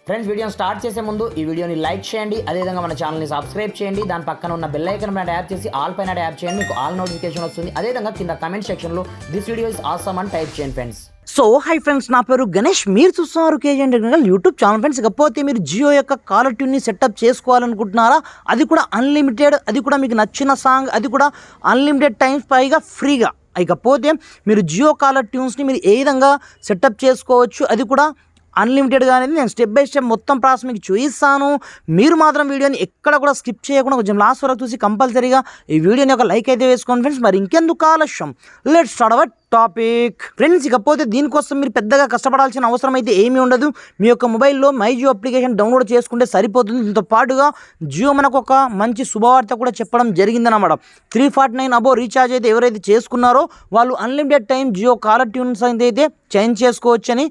Friends వీడియోని start చేసే ముందు ఈ వీడియోని లైక్ చేయండి, అదేవిధంగా మన ఛానల్ని సబ్స్క్రైబ్ చేయండి. దాని పక్కన ఉన్న బెల్ ఐకాన్ పైన ట్యాప్ చేసి ఆల్ పైన ట్యాప్ చేయండి, మీకు ఆల్ నోటిఫికేషన్ వస్తుంది. అదేవిధంగా కింద కమెంట్ సెక్షన్లో దిస్ వీడియో ఇస్ ఆసమ్ అని టైప్ చేయండి ఫ్రెండ్స్. సో హై ఫ్రెండ్స్, నా పేరు గణేష్, మీరు చూస్తున్నారు KGN technical YouTube channel. Friends, ఇకపోతే మీరు జియో యొక్క కాలర్ ట్యూన్ని సెటప్ చేసుకోవాలనుకుంటున్నారా? అది కూడా అన్లిమిటెడ్, అది కూడా మీకు నచ్చిన సాంగ్, అది కూడా అన్లిమిటెడ్ టైమ్స్ పైగా ఫ్రీగా. ఇకపోతే మీరు జియో కాలర్ ట్యూన్స్ని మీరు ఏ విధంగా సెటప్ చేసుకోవచ్చు, అది కూడా అన్లిమిటెడ్గా అనేది నేను స్టెప్ బై స్టెప్ మొత్తం ప్రాసెస్ మీకు చూపిస్తాను. మీరు మాత్రం వీడియోని ఎక్కడ కూడా స్కిప్ చేయకుండా కొంచెం లాస్ట్ వరకు చూసి కంపల్సరీగా ఈ వీడియోని ఒక లైక్ అయితే వేసుకోండి ఫ్రెండ్స్. మరి ఇంకెందుకు ఆలస్యం, let's start our topic. Friends, ఇకపోతే దీనికోసం మీరు పెద్దగా కష్టపడాల్సిన అవసరం అయితే ఏమీ ఉండదు. మీ యొక్క మొబైల్లో మై జియో అప్లికేషన్ డౌన్లోడ్ చేసుకుంటే సరిపోతుంది. దీంతో పాటుగా జియో మనకు ఒక మంచి శుభవార్త కూడా చెప్పడం జరిగిందన్నమాట. 349 అబో రీఛార్జ్ అయితే ఎవరైతే చేసుకున్నారో వాళ్ళు unlimited time Jio caller tunes అయితే చేంజ్ చేసుకోవచ్చు అని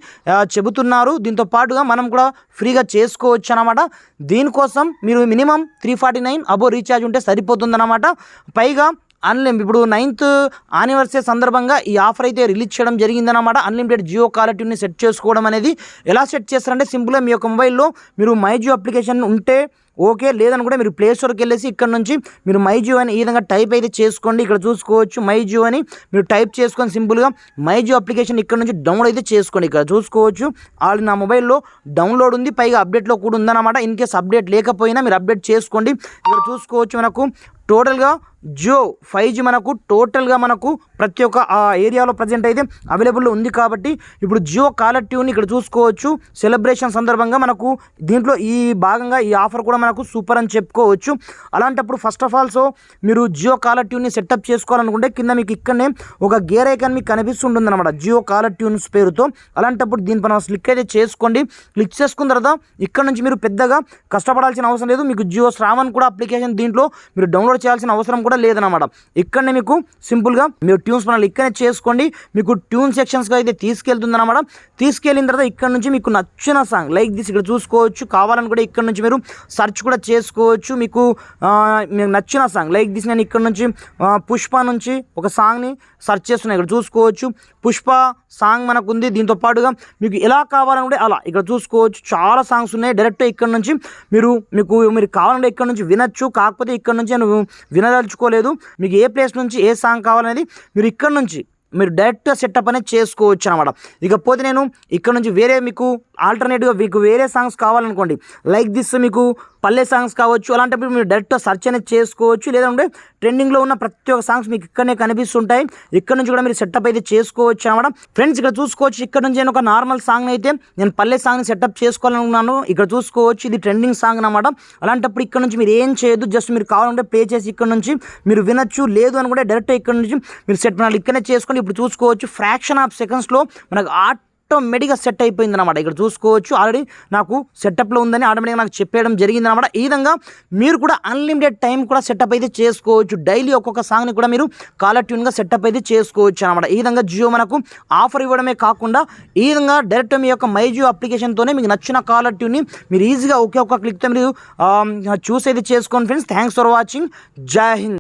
చెబుతున్నారు. దీంతో పాటుగా మనం కూడా ఫ్రీగా చేసుకోవచ్చు అన్నమాట. దీనికోసం మీరు మినిమం 349 అబో రీఛార్జ్ ఉంటే సరిపోతుందన్నమాట. పైగా ఇప్పుడు 9th యానివర్సరీ సందర్భంగా ఈ ఆఫర్ అయితే రిలీజ్ చేయడం జరిగిందన్నమాట. అన్లిమిటెడ్ జియో కాలర్ ట్యూన్ని సెట్ చేసుకోవడం అనేది ఎలా సెట్ చేస్తారంటే సింపుల్గా మీ యొక్క మొబైల్లో మీరు మై జియో అప్లికేషన్ ఉంటే ఓకే, లేదనుకుంటే మీరు ప్లే స్టోర్కి వెళ్ళేసి ఇక్కడ నుంచి మీరు మై జియో అని ఈ విధంగా టైప్ అయితే చేసుకోండి. ఇక్కడ చూసుకోవచ్చు మై జియో అని మీరు టైప్ చేసుకొని సింపుల్గా మై జియో అప్లికేషన్ ఇక్కడ నుంచి డౌన్లోడ్ అయితే చేసుకోండి. ఇక్కడ చూసుకోవచ్చు ఆల్రెడీ నా మొబైల్లో డౌన్లోడ్ ఉంది, పైగా అప్డేట్లో కూడా ఉందన్నమాట. ఇన్ కేస్ అప్డేట్ లేకపోయినా మీరు అప్డేట్ చేసుకోండి. ఇక్కడ చూసుకోవచ్చు మనకు టోటల్గా జియో 5G మనకు టోటల్గా మనకు ప్రతి ఒక్క ఏరియాలో ప్రజెంట్ అయితే అవైలబుల్లో ఉంది. కాబట్టి ఇప్పుడు జియో కాలర్ ట్యూన్ ఇక్కడ చూసుకోవచ్చు. సెలబ్రేషన్ సందర్భంగా మనకు దీంట్లో ఈ భాగంగా ఈ ఆఫర్ కూడా మనకు సూపర్ అని చెప్పుకోవచ్చు. అలాంటప్పుడు ఫస్ట్ ఆఫ్ ఆల్ మీరు జియో కాలర్ ట్యూన్ని సెటప్ చేసుకోవాలనుకుంటే కింద మీకు ఇక్కడనే ఒక గేర్ ఐకాన్ మీకు కనిపిస్తుంటుంది అనమాట, జియో కాలర్ ట్యూన్స్ పేరుతో. అలాంటప్పుడు దీనిపైన క్లిక్ అయితే చేసుకోండి. క్లిక్ చేసుకున్న తర్వాత ఇక్కడ నుంచి మీరు పెద్దగా కష్టపడాల్సిన అవసరం లేదు. మీకు జియో శ్రావణ్ కూడా అప్లికేషన్ దీంట్లో మీరు డౌన్లోడ్ చేయాల్సిన అవసరం కూడా లేదన్నమాట. ఇక్కడనే మీకు సింపుల్గా మీరు ట్యూన్స్ పనులు ఇక్కడనే చేసుకోండి. మీకు ట్యూన్ సెక్షన్స్గా అయితే తీసుకెళ్తుందన్నమాట. తీసుకెళ్ళిన తర్వాత ఇక్కడ నుంచి మీకు నచ్చిన సాంగ్ లైక్ దిస్ ఇక్కడ చూసుకోవచ్చు. కావాలని కూడా ఇక్కడ నుంచి మీరు సెర్చ్ కూడా చేసుకోవచ్చు. మీకు నచ్చిన సాంగ్ లైక్ దిస్ నేను ఇక్కడ నుంచి పుష్ప నుంచి ఒక సాంగ్ని సెర్చ్ చేస్తున్నాను. ఇక్కడ చూసుకోవచ్చు పుష్ప సాంగ్ మనకు ఉంది. దీంతో పాటుగా మీకు ఎలా కావాలనుకుంటే అలా ఇక్కడ చూసుకోవచ్చు చాలా సాంగ్స్ ఉన్నాయి. డైరెక్ట్ ఇక్కడ నుంచి మీరు కావాలంటే ఇక్కడ నుంచి వినొచ్చు. కాకపోతే ఇక్కడ నుంచి నేను వినదలుచుకోలేదు. మీకు ఏ ప్లేస్ నుంచి ఏ సాంగ్ కావాలనేది మీరు ఇక్కడ నుంచి మీరు డైరెక్ట్గా సెటప్ అనేది చేసుకోవచ్చు అనమాట. ఇకపోతే నేను ఇక్కడ నుంచి మీకు ఆల్టర్నేటివ్గా మీకు వేరే సాంగ్స్ కావాలనుకోండి లైక్ దిస్ మీకు పల్లె సాంగ్స్ కావచ్చు. అలాంటప్పుడు మీరు డైరెక్ట్గా సెర్చ్ అనేది చేసుకోవచ్చు. లేదంటే ట్రెండింగ్లో ఉన్న ప్రతి ఒక్క సాంగ్స్ మీకు ఇక్కడనే కనిపిస్తుంటాయి. ఇక్కడ నుంచి కూడా మీరు సెటప్ అయితే చేసుకోవచ్చు అనమాట. ఫ్రెండ్స్, ఇక్కడ చూసుకోవచ్చు ఇక్కడ నుంచి నేను ఒక నార్మల్ సాంగ్ అయితే నేను పల్లె సాంగ్ని సెటప్ చేసుకోవాలనుకున్నాను. ఇక్కడ చూసుకోవచ్చు ఇది ట్రెండింగ్ సాంగ్ అనమాట. అలాంటప్పుడు ఇక్కడ నుంచి మీరు ఏం చేయొద్దు, జస్ట్ మీరు కావాలంటే ప్లే చేసి ఇక్కడ నుంచి మీరు వినొచ్చు. లేదు అనుకుంటే డైరెక్ట్ ఇక్కడ నుంచి మీరు సెట్ ఇక్కడనే చేసుకోండి. ఇప్పుడు చూసుకోవచ్చు ఫ్రాక్షన్ ఆఫ్ సెకండ్స్లో మనకు ఆటోమేటిక్గా సెట్ అయిపోయింది అనమాట. ఇక్కడ చూసుకోవచ్చు ఆల్రెడీ నాకు సెటప్లో ఉందని ఆటోమేటిక్గా నాకు చెప్పేయడం జరిగింది అనమాట. ఈ విధంగా మీరు కూడా అన్లిమిటెడ్ టైం కూడా సెటప్ అయితే చేసుకోవచ్చు. డైలీ ఒక్కొక్క సాంగ్ని కూడా మీరు కాలర్ ట్యూన్గా సెటప్ అయితే చేసుకోవచ్చు అనమాట. ఈ విధంగా జియో మనకు ఆఫర్ ఇవ్వడమే కాకుండా ఈ విధంగా డైరెక్ట్ మీ యొక్క మై జియో అప్లికేషన్తోనే మీకు నచ్చిన కాలర్ ట్యూన్ని మీరు ఈజీగా ఒకే ఒక్క క్లిక్తో మీరు చూస్ అయితే చేసుకోండి. Friends, thanks for watching. జై హింద్.